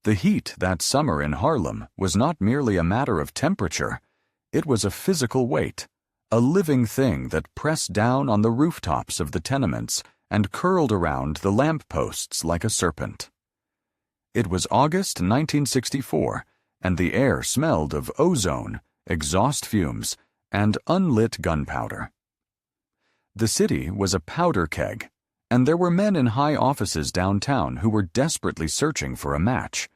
The heat that summer in Harlem was not merely a matter of temperature, it was a physical weight, a living thing that pressed down on the rooftops of the tenements and curled around the lampposts like a serpent. It was August 1964, and the air smelled of ozone, exhaust fumes, and unlit gunpowder. The city was a powder keg, and there were men in high offices downtown who were desperately searching for a match.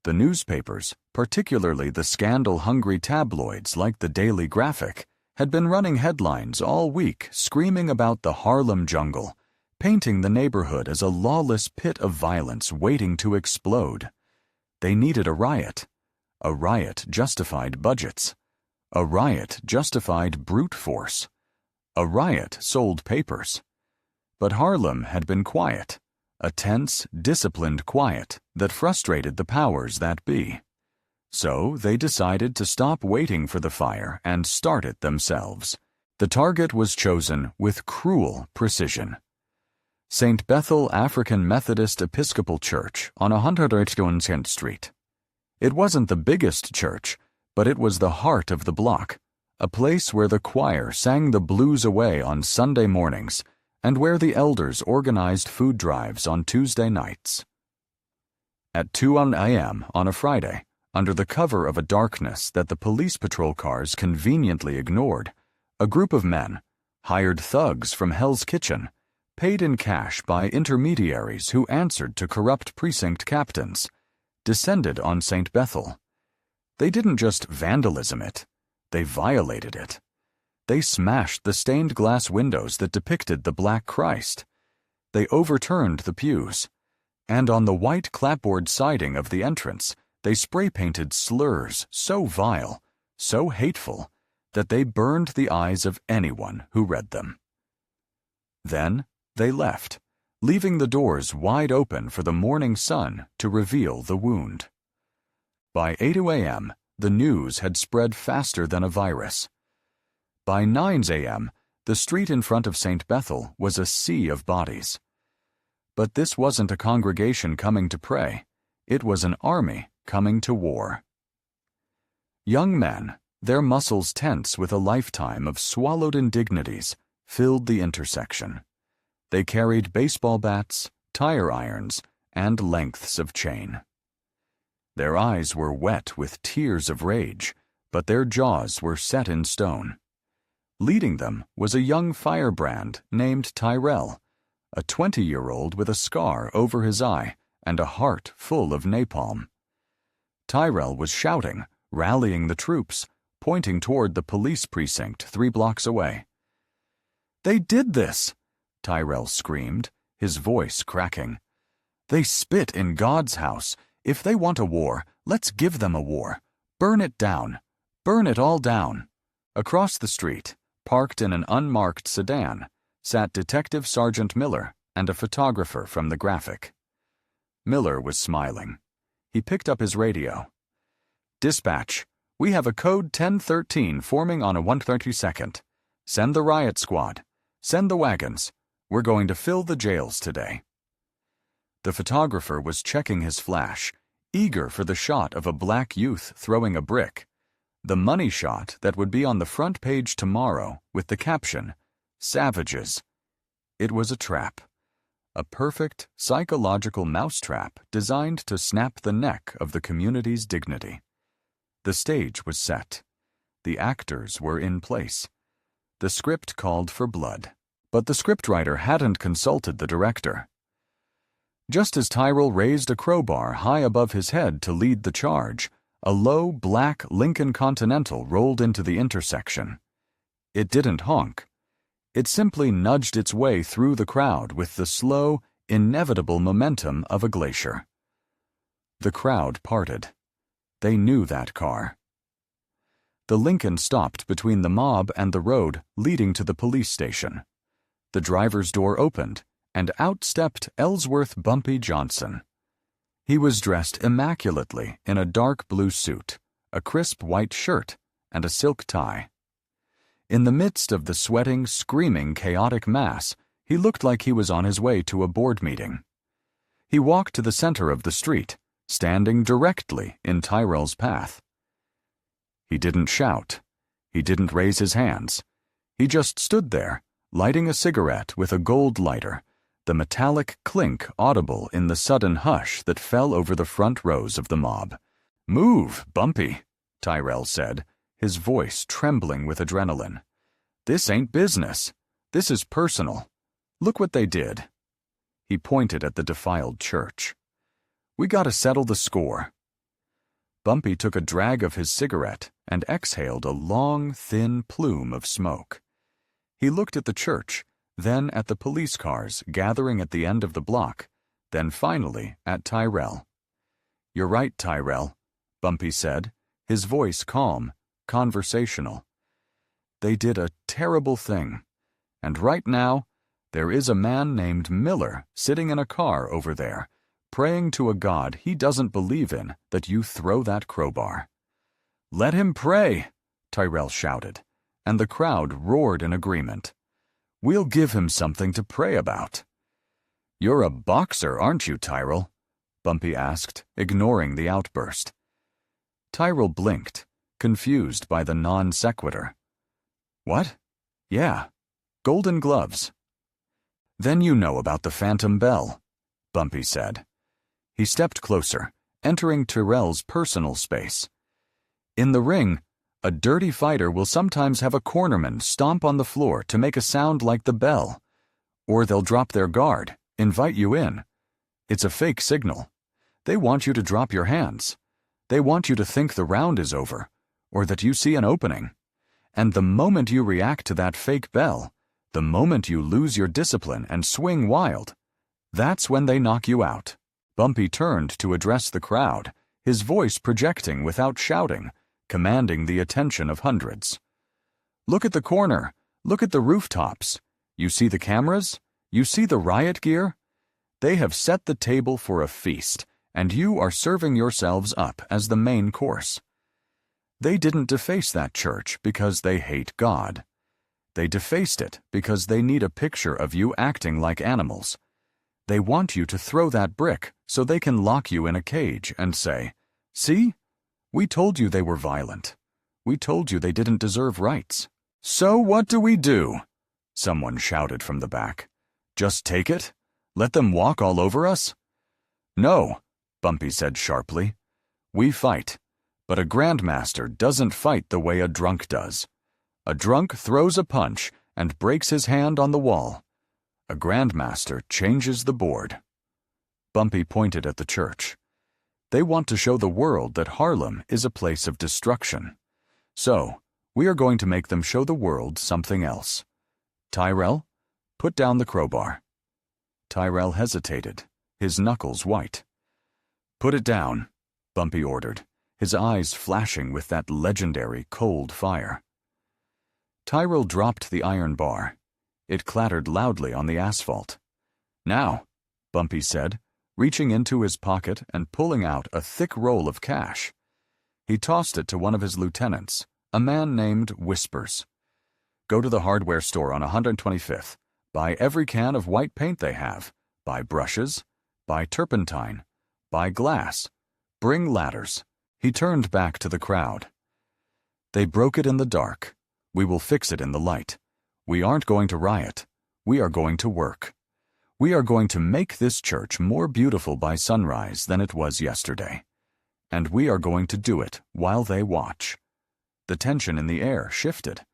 The newspapers, particularly the scandal-hungry tabloids like the Daily Graphic, had been running headlines all week screaming about the Harlem jungle, painting the neighborhood as a lawless pit of violence waiting to explode. They needed a riot. A riot justified budgets. A riot justified brute force. A riot sold papers. But Harlem had been quiet, a tense, disciplined quiet that frustrated the powers that be. So they decided to stop waiting for the fire and start it themselves. The target was chosen with cruel precision. St. Bethel African Methodist Episcopal Church on 110th Street. It wasn't the biggest church, but it was the heart of the block, a place where the choir sang the blues away on Sunday mornings and where the elders organized food drives on Tuesday nights. At 2 a.m. on a Friday, under the cover of a darkness that the police patrol cars conveniently ignored, a group of men, hired thugs from Hell's Kitchen, paid in cash by intermediaries who answered to corrupt precinct captains, descended on St. Bethel. They didn't just vandalism it, they violated it. They smashed the stained glass windows that depicted the Black Christ. They overturned the pews, and on the white clapboard siding of the entrance, they spray-painted slurs so vile, so hateful, that they burned the eyes of anyone who read them. Then they left, leaving the doors wide open for the morning sun to reveal the wound. By 8 a.m., the news had spread faster than a virus. By 9 a.m., the street in front of St. Bethel was a sea of bodies. But this wasn't a congregation coming to pray. It was an army coming to war. Young men, their muscles tense with a lifetime of swallowed indignities, filled the intersection. They carried baseball bats, tire irons, and lengths of chain. Their eyes were wet with tears of rage, but their jaws were set in stone. Leading them was a young firebrand named Tyrell, a 20-year-old with a scar over his eye and a heart full of napalm. Tyrell was shouting, rallying the troops, pointing toward the police precinct 3 blocks away. "They did this!" Tyrell screamed, his voice cracking. "They spit in God's house. If they want a war, let's give them a war. Burn it down. Burn it all down." Across the street, parked in an unmarked sedan, sat Detective Sergeant Miller and a photographer from the Graphic. Miller was smiling. He picked up his radio. "Dispatch, we have a code 1013 forming on a 132nd. Send the riot squad. Send the wagons. We're going to fill the jails today." The photographer was checking his flash, eager for the shot of a black youth throwing a brick. The money shot that would be on the front page tomorrow with the caption, "Savages." It was a trap. A perfect, psychological mousetrap designed to snap the neck of the community's dignity. The stage was set. The actors were in place. The script called for blood, but the scriptwriter hadn't consulted the director. Just as Tyrell raised a crowbar high above his head to lead the charge, a low, black Lincoln Continental rolled into the intersection. It didn't honk. It simply nudged its way through the crowd with the slow, inevitable momentum of a glacier. The crowd parted. They knew that car. The Lincoln stopped between the mob and the road leading to the police station. The driver's door opened, and out stepped Ellsworth Bumpy Johnson. He was dressed immaculately in a dark blue suit, a crisp white shirt, and a silk tie. In the midst of the sweating, screaming, chaotic mass, he looked like he was on his way to a board meeting. He walked to the center of the street, standing directly in Tyrell's path. He didn't shout. He didn't raise his hands. He just stood there, lighting a cigarette with a gold lighter, the metallic clink audible in the sudden hush that fell over the front rows of the mob. "Move, Bumpy," Tyrell said, his voice trembling with adrenaline. "This ain't business. This is personal. Look what they did." He pointed at the defiled church. "We gotta settle the score." Bumpy took a drag of his cigarette and exhaled a long, thin plume of smoke. He looked at the church, then at the police cars gathering at the end of the block, then finally at Tyrell. "You're right, Tyrell," Bumpy said, his voice calm, conversational. "They did a terrible thing, and right now, there is a man named Miller sitting in a car over there, praying to a God he doesn't believe in that you throw that crowbar." "Let him pray," Tyrell shouted, and the crowd roared in agreement. "We'll give him something to pray about." "You're a boxer, aren't you, Tyrell?" Bumpy asked, ignoring the outburst. Tyrell blinked, confused by the non sequitur. "What? Yeah, golden gloves." "Then you know about the phantom bell," Bumpy said. He stepped closer, entering Tyrell's personal space. "In the ring, a dirty fighter will sometimes have a cornerman stomp on the floor to make a sound like the bell. Or they'll drop their guard, invite you in. It's a fake signal. They want you to drop your hands. They want you to think the round is over, or that you see an opening. And the moment you react to that fake bell, the moment you lose your discipline and swing wild, that's when they knock you out." Bumpy turned to address the crowd, his voice projecting without shouting, commanding the attention of hundreds. "Look at the corner. Look at the rooftops. You see the cameras? You see the riot gear? They have set the table for a feast, and you are serving yourselves up as the main course. They didn't deface that church because they hate God. They defaced it because they need a picture of you acting like animals. They want you to throw that brick so they can lock you in a cage and say, 'See? We told you they were violent. We told you they didn't deserve rights.' So what do we do?" someone shouted from the back. "Just take it? Let them walk all over us?" "No," Bumpy said sharply. "We fight. But a grandmaster doesn't fight the way a drunk does. A drunk throws a punch and breaks his hand on the wall. A grandmaster changes the board." Bumpy pointed at the church. "They want to show the world that Harlem is a place of destruction. So, we are going to make them show the world something else. Tyrell, put down the crowbar." Tyrell hesitated, his knuckles white. "Put it down," Bumpy ordered, his eyes flashing with that legendary cold fire. Tyrell dropped the iron bar. It clattered loudly on the asphalt. "Now," Bumpy said, reaching into his pocket and pulling out a thick roll of cash. He tossed it to one of his lieutenants, a man named Whispers. "Go to the hardware store on 125th. Buy every can of white paint they have. Buy brushes. Buy turpentine. Buy glass. Bring ladders." He turned back to the crowd. "They broke it in the dark. We will fix it in the light. We aren't going to riot. We are going to work. We are going to make this church more beautiful by sunrise than it was yesterday. And we are going to do it while they watch." The tension in the air shifted.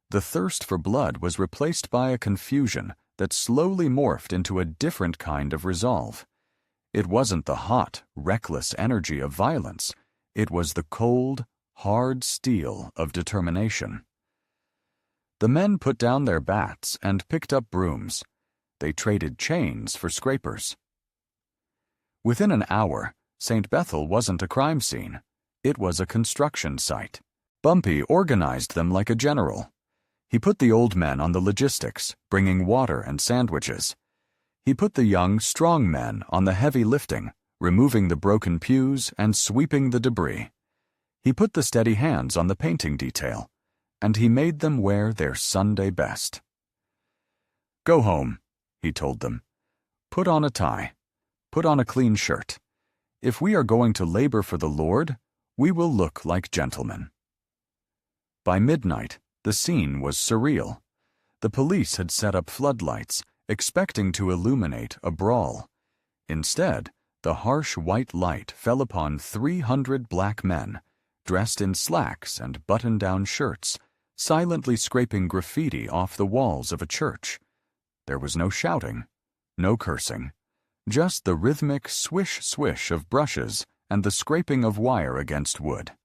The thirst for blood was replaced by a confusion that slowly morphed into a different kind of resolve. It wasn't the hot, reckless energy of violence. It was the cold, hard steel of determination. The men put down their bats and picked up brooms. They traded chains for scrapers. Within an hour, St. Bethel wasn't a crime scene. It was a construction site. Bumpy organized them like a general. He put the old men on the logistics, bringing water and sandwiches. He put the young, strong men on the heavy lifting, removing the broken pews and sweeping the debris. He put the steady hands on the painting detail, and he made them wear their Sunday best. "Go home," he told them. "Put on a tie. Put on a clean shirt. If we are going to labor for the Lord, we will look like gentlemen." By midnight, the scene was surreal. The police had set up floodlights, expecting to illuminate a brawl. Instead, the harsh white light fell upon 300 black men, dressed in slacks and button-down shirts, silently scraping graffiti off the walls of a church. There was no shouting, no cursing, just the rhythmic swish-swish of brushes and the scraping of wire against wood.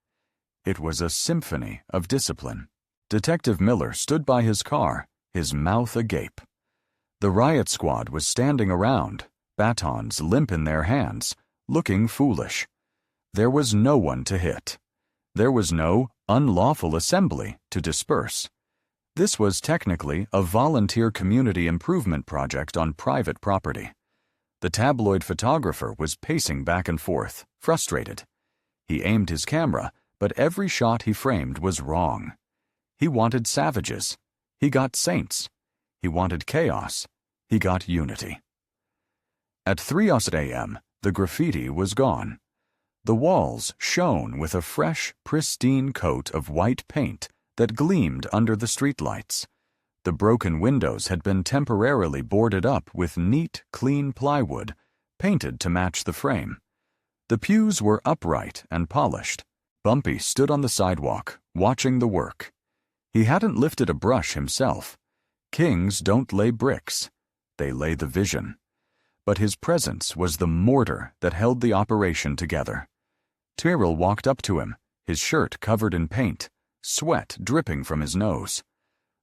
It was a symphony of discipline. Detective Miller stood by his car, his mouth agape. The riot squad was standing around, batons limp in their hands, looking foolish. There was no one to hit. There was no unlawful assembly to disperse. This was technically a volunteer community improvement project on private property. The tabloid photographer was pacing back and forth, frustrated. He aimed his camera, but every shot he framed was wrong. He wanted savages. He got saints. He wanted chaos. He got unity. At 3:00 a.m., the graffiti was gone. The walls shone with a fresh, pristine coat of white paint that gleamed under the streetlights. The broken windows had been temporarily boarded up with neat, clean plywood, painted to match the frame. The pews were upright and polished. Bumpy stood on the sidewalk, watching the work. He hadn't lifted a brush himself. Kings don't lay bricks. They lay the vision. But his presence was the mortar that held the operation together. Tyrrell walked up to him, his shirt covered in paint, sweat dripping from his nose.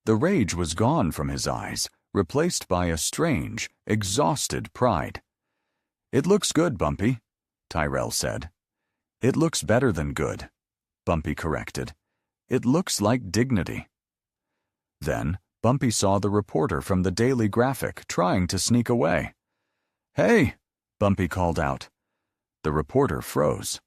The rage was gone from his eyes, replaced by a strange, exhausted pride. "It looks good, Bumpy," Tyrrell said. "It looks better than good," Bumpy corrected. "It looks like dignity." Then Bumpy saw the reporter from the Daily Graphic trying to sneak away. "Hey!" Bumpy called out. The reporter froze.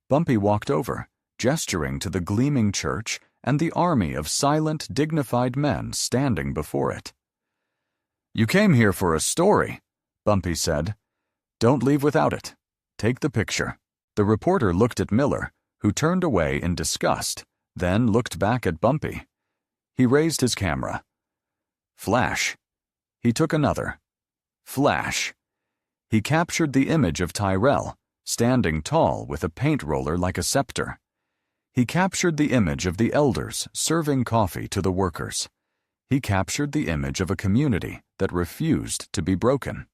Bumpy walked over, gesturing to the gleaming church and the army of silent, dignified men standing before it. "You came here for a story," Bumpy said. "Don't leave without it. Take the picture." The reporter looked at Miller, who turned away in disgust, then looked back at Bumpy. He raised his camera. Flash. He took another. Flash. He captured the image of Tyrrell, standing tall with a paint roller like a scepter. He captured the image of the elders serving coffee to the workers. He captured the image of a community that refused to be broken.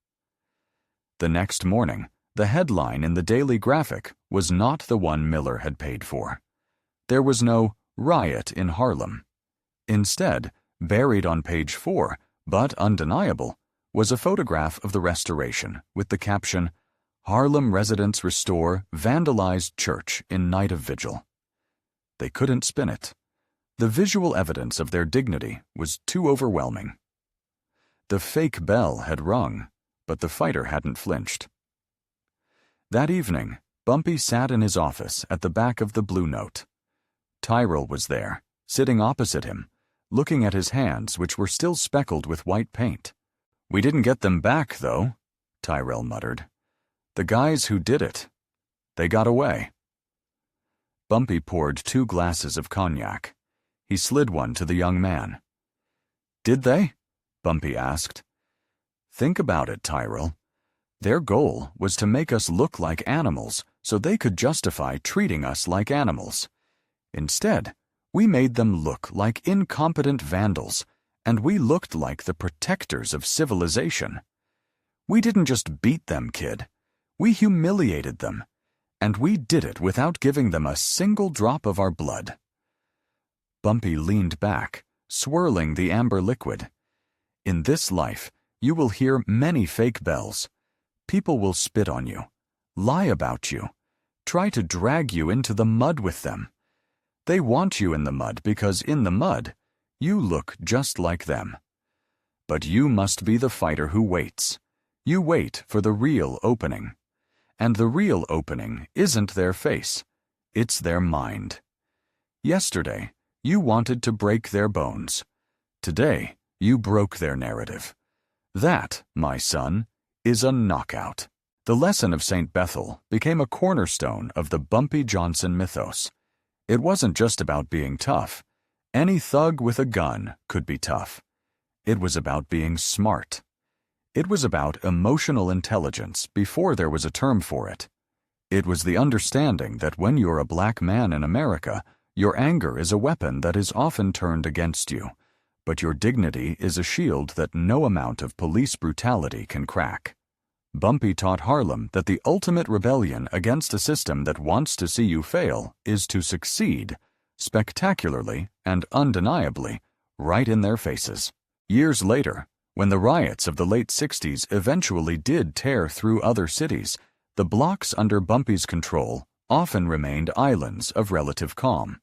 The next morning, the headline in the Daily Graphic was not the one Miller had paid for. There was no riot in Harlem. Instead, buried on page 4, but undeniable, was a photograph of the restoration with the caption, "Harlem residents restore vandalized church in night of vigil." They couldn't spin it. The visual evidence of their dignity was too overwhelming. The fake bell had rung, but the fighter hadn't flinched. That evening, Bumpy sat in his office at the back of the Blue Note. Tyrrell was there, sitting opposite him, looking at his hands which were still speckled with white paint. "We didn't get them back, though," Tyrrell muttered. "The guys who did it, they got away." Bumpy poured 2 glasses of cognac. He slid one to the young man. "Did they?" Bumpy asked. "Think about it, Tyrrell. Their goal was to make us look like animals so they could justify treating us like animals. Instead, we made them look like incompetent vandals, and we looked like the protectors of civilization. We didn't just beat them, kid. We humiliated them, and we did it without giving them a single drop of our blood." Bumpy leaned back, swirling the amber liquid. "In this life, you will hear many fake bells. People will spit on you, lie about you, try to drag you into the mud with them. They want you in the mud because in the mud, you look just like them. But you must be the fighter who waits. You wait for the real opening. And the real opening isn't their face, it's their mind. Yesterday, you wanted to break their bones. Today, you broke their narrative. That, my son, is a knockout." The lesson of St. Bethel became a cornerstone of the Bumpy Johnson mythos. It wasn't just about being tough. Any thug with a gun could be tough. It was about being smart. It was about emotional intelligence before there was a term for it. It was the understanding that when you're a black man in America, your anger is a weapon that is often turned against you, but your dignity is a shield that no amount of police brutality can crack. Bumpy taught Harlem that the ultimate rebellion against a system that wants to see you fail is to succeed, spectacularly and undeniably, right in their faces. Years later, when the riots of the late 60s eventually did tear through other cities, the blocks under Bumpy's control often remained islands of relative calm.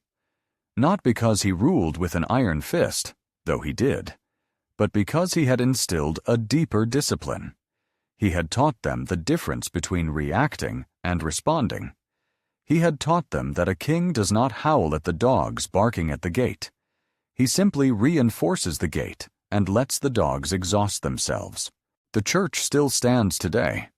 Not because he ruled with an iron fist, though he did, but because he had instilled a deeper discipline. He had taught them the difference between reacting and responding. He had taught them that a king does not howl at the dogs barking at the gate. He simply reinforces the gate and lets the dogs exhaust themselves. The church still stands today,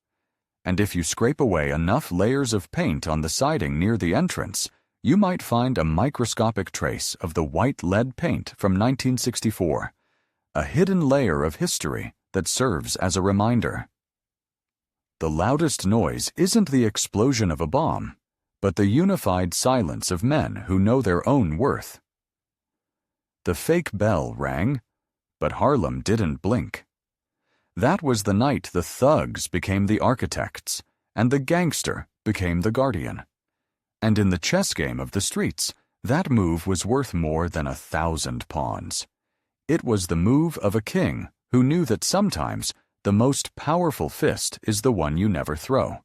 and if you scrape away enough layers of paint on the siding near the entrance, you might find a microscopic trace of the white lead paint from 1964, a hidden layer of history that serves as a reminder. The loudest noise isn't the explosion of a bomb, but the unified silence of men who know their own worth. The fake bell rang, but Harlem didn't blink. That was the night the thugs became the architects, and the gangster became the guardian. And in the chess game of the streets, that move was worth more than 1,000 pawns. It was the move of a king who knew that sometimes the most powerful fist is the one you never throw.